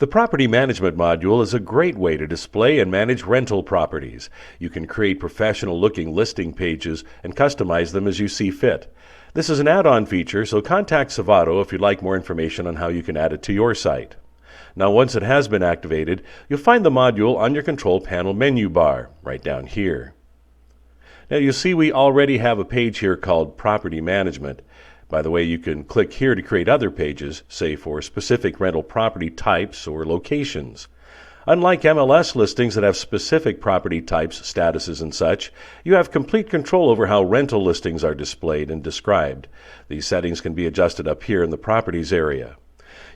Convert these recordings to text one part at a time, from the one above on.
The Property Management module is a great way to display and manage rental properties. You can create professional-looking listing pages and customize them as you see fit. This is an add-on feature, so contact Savato if you'd like more information on how you can add it to your site. Now, once it has been activated, you'll find the module on your control panel menu bar, right down here. Now, you'll see we already have a page here called Property Management. By the way, you can click here to create other pages, say for specific rental property types or locations. Unlike MLS listings that have specific property types, statuses, and such, you have complete control over how rental listings are displayed and described. These settings can be adjusted up here in the Properties area.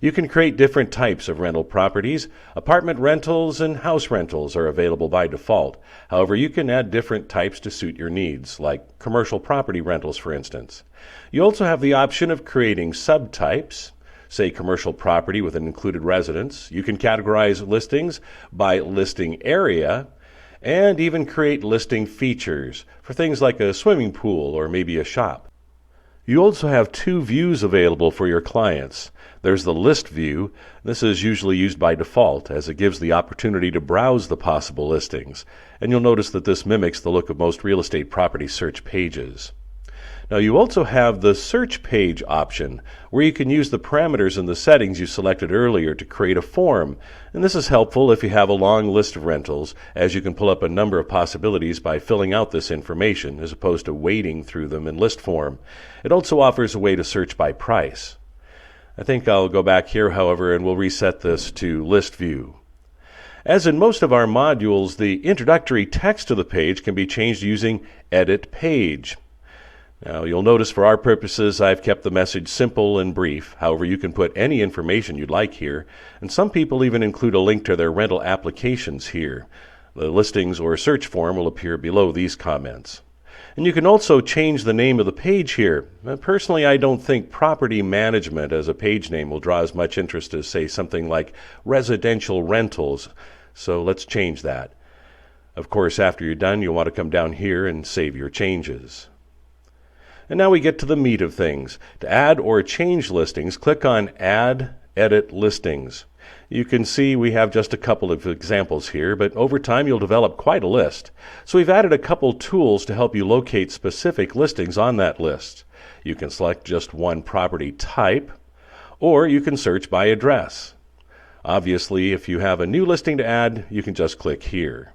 You can create different types of rental properties. Apartment rentals and house rentals are available by default. However, you can add different types to suit your needs, like commercial property rentals, for instance. You also have the option of creating subtypes, say commercial property with an included residence. You can categorize listings by listing area and even create listing features for things like a swimming pool or maybe a shop. You also have two views available for your clients. There's the list view. This is usually used by default as it gives the opportunity to browse the possible listings. And you'll notice that this mimics the look of most real estate property search pages. Now, you also have the search page option where you can use the parameters in the settings you selected earlier to create a form. And this is helpful if you have a long list of rentals, as you can pull up a number of possibilities by filling out this information as opposed to wading through them in list form. It also offers a way to search by price. I think I'll go back here, however, and we'll reset this to list view. As in most of our modules, the introductory text of the page can be changed using Edit Page. Now, you'll notice for our purposes I've kept the message simple and brief. However, you can put any information you'd like here, and some people even include a link to their rental applications here. The listings or search form will appear below these comments. And you can also change the name of the page here. Personally, I don't think Property Management as a page name will draw as much interest as, say, something like Residential Rentals. So let's change that. Of course, after you're done, you'll want to come down here and save your changes. And now we get to the meat of things. To add or change listings, click on Add, Edit Listings. You can see we have just a couple of examples here, but over time you'll develop quite a list. So we've added a couple tools to help you locate specific listings on that list. You can select just one property type, or you can search by address. Obviously, if you have a new listing to add, you can just click here.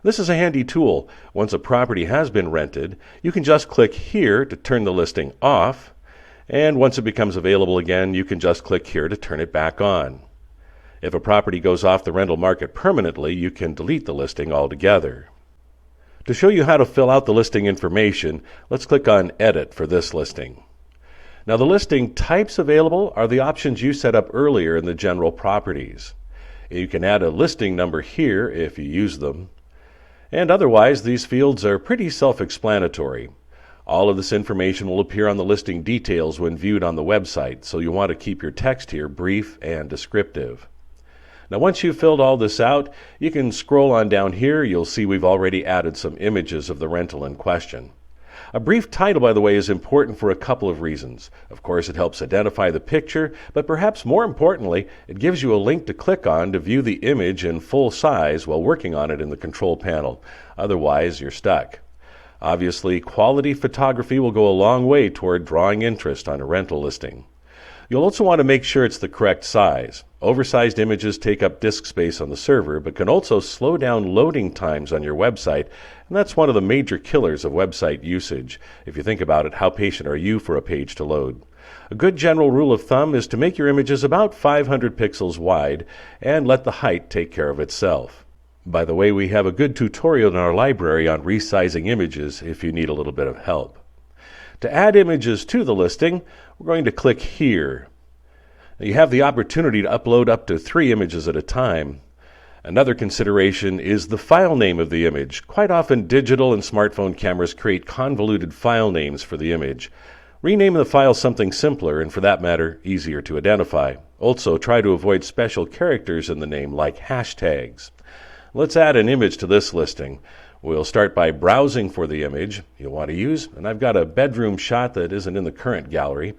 This is a handy tool. Once a property has been rented, you can just click here to turn the listing off, and once it becomes available again, you can just click here to turn it back on. If a property goes off the rental market permanently, you can delete the listing altogether. To show you how to fill out the listing information, let's click on Edit for this listing. Now, the listing types available are the options you set up earlier in the general properties. You can add a listing number here if you use them. And otherwise, these fields are pretty self-explanatory. All of this information will appear on the listing details when viewed on the website, so you'll want to keep your text here brief and descriptive. Now, once you've filled all this out, you can scroll on down here. You'll see we've already added some images of the rental in question. A brief title, by the way, is important for a couple of reasons. Of course, it helps identify the picture, but perhaps more importantly, it gives you a link to click on to view the image in full size while working on it in the control panel. Otherwise, you're stuck. Obviously, quality photography will go a long way toward drawing interest on a rental listing. You'll also want to make sure it's the correct size. Oversized images take up disk space on the server, but can also slow down loading times on your website, and that's one of the major killers of website usage. If you think about it, how patient are you for a page to load? A good general rule of thumb is to make your images about 500 pixels wide and let the height take care of itself. By the way, we have a good tutorial in our library on resizing images if you need a little bit of help. To add images to the listing, we're going to click here. You have the opportunity to upload up to 3 images at a time. Another consideration is the file name of the image. Quite often, digital and smartphone cameras create convoluted file names for the image. Rename the file something simpler and, for that matter, easier to identify. Also, try to avoid special characters in the name like hashtags. Let's add an image to this listing. We'll start by browsing for the image you'll want to use, and I've got a bedroom shot that isn't in the current gallery.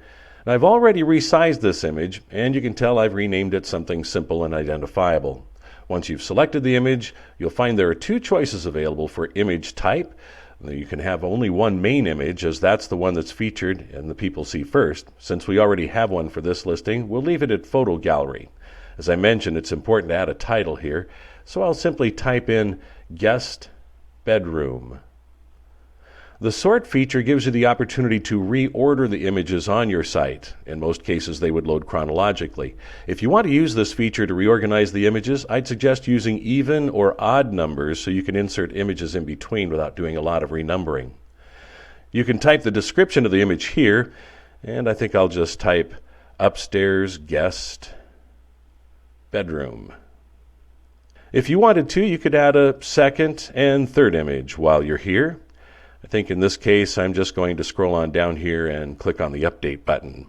Now, I've already resized this image, and you can tell I've renamed it something simple and identifiable. Once you've selected the image, you'll find there are two choices available for image type. You can have only one main image, as that's the one that's featured and the people see first. Since we already have one for this listing, we'll leave it at Photo Gallery. As I mentioned, it's important to add a title here, so I'll simply type in Guest Bedroom. The sort feature gives you the opportunity to reorder the images on your site. In most cases, they would load chronologically. If you want to use this feature to reorganize the images, I'd suggest using even or odd numbers so you can insert images in between without doing a lot of renumbering. You can type the description of the image here, and I think I'll just type Upstairs Guest Bedroom. If you wanted to, you could add a second and third image while you're here. I think in this case, I'm just going to scroll on down here and click on the Update button.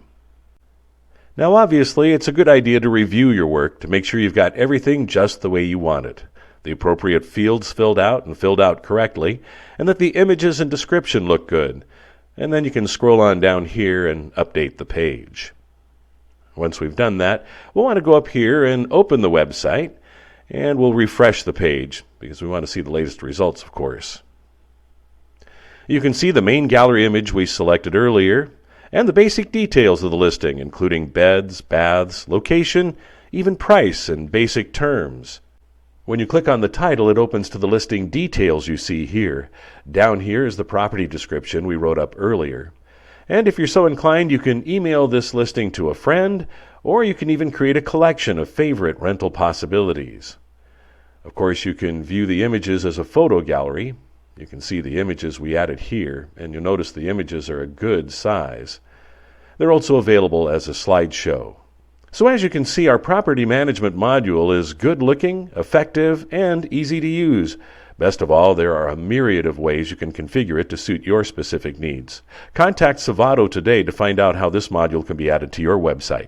Now, obviously, it's a good idea to review your work to make sure you've got everything just the way you want it, the appropriate fields filled out and filled out correctly, and that the images and description look good. And then you can scroll on down here and update the page. Once we've done that, we'll want to go up here and open the website, and we'll refresh the page because we want to see the latest results, of course. You can see the main gallery image we selected earlier and the basic details of the listing, including beds, baths, location, even price and basic terms. When you click on the title, it opens to the listing details you see here. Down here is the property description we wrote up earlier. And if you're so inclined, you can email this listing to a friend, or you can even create a collection of favorite rental possibilities. Of course, you can view the images as a photo gallery. You can see the images we added here, and you'll notice the images are a good size. They're also available as a slideshow. So as you can see, our property management module is good looking, effective, and easy to use. Best of all, there are a myriad of ways you can configure it to suit your specific needs. Contact Savato today to find out how this module can be added to your website.